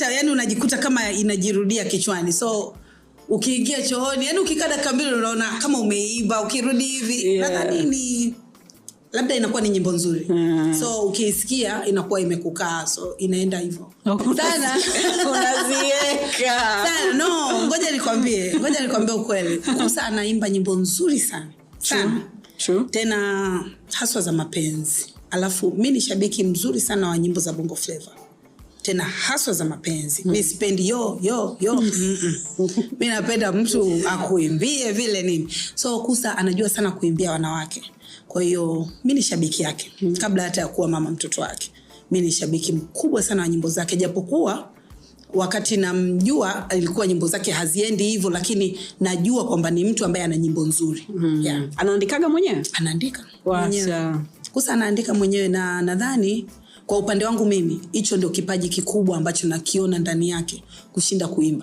inapita, yani unajikuta kama inajirudia kichwani. So ukiingia chooni, yani ukikaa dakika 2 unaona kama umeiba, ukirudi hivi nadhani ni labda inakuwa ni nyimbo nzuri. So ukisikia inakuwa imekukaa, so inaenda hivyo. Sana unazieka. Sana no, ngoja nikwambie ukweli. Kusa anaimba nyimbo nzuri sana. Sana. True. Tena haswa za mapenzi. Alafu mimi ni shabiki mzuri sana wa nyimbo za Bongo Flava. Tena haswa za mapenzi. Mimi sipendi yo. Mimi napenda mtu akuimbie vile nini. So Kusa anajua sana kuimbia wanawake. Kwa hiyo mimi ni shabiki yake kabla hata ya kuwa mama mtoto wake. Mimi ni shabiki mkubwa sana wa nyimbo zake, japokuwa wakati namjua ilikuwa nyimbo zake haziendi hivyo, lakini najua kwamba ni mtu ambaye ana nyimbo nzuri. Anaandikaga mwenyewe? Anaandika mwenyewe. Kusa anaandika mwenyewe, na nadhani kwa upande wangu mimi hicho ndio kipaji kikubwa ambacho nakiona ndani yake kushinda kuimba.